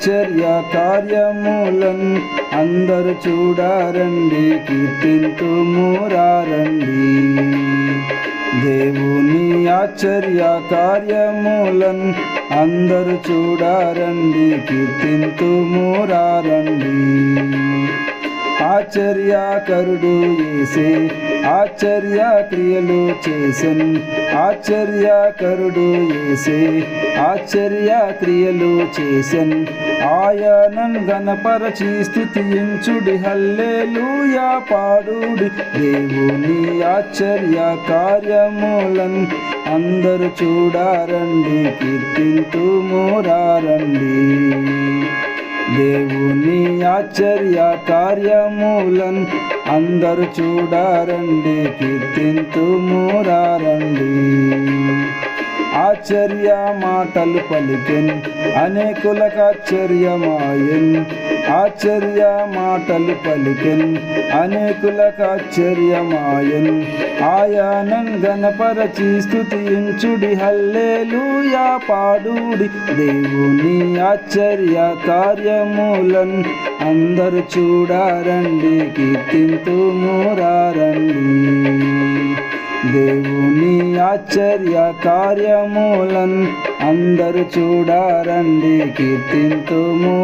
ఆశ్చర్య కార్యములన్ అందరు చూడారండి, కీర్తింతుమురారండి. దేవుని ఆశ్చర్య కార్యములన్ అందరు చూడారండి, కీర్తింతుమురారండి. ఆశ్చర్యకరుడు యేసే ఆశ్చర్య క్రియలు చేసెన్, ఆశ్చర్యకరుడు యేసే ఆశ్చర్య క్రియలు చేసెన్. ఆయనన్ గణపరచి స్తుతించుడి, హల్లెలూయా పాడుడి. దేవుని ఆశ్చర్య కార్యములన్ అందరు చూడారండి, కీర్తింతుమురారండి. దేవుని ఆశ్చర్య కార్యములన్ అందరు చూడారండి, కీర్తింతుమురారండి. ఆశ్చర్య మాటలు పలికెన్, అనేకులకు ఆశ్చర్యమాయెన్. ఆశ్చర్య మాటలు పలికెన్, అనేకులకు ఆశ్చర్యమాయెన్. ఆయనన్ గణపరచి స్తుతించుడి, హల్లెలూయా పాడుడి. దేవుని ఆశ్చర్య కార్యములన్ అందరు చూడారండి, కీర్తింతుమురారండి. దేవుని ఆశ్చర్య కార్యములన్ అందరు చూడారండి, కీర్తింతుమురారండి.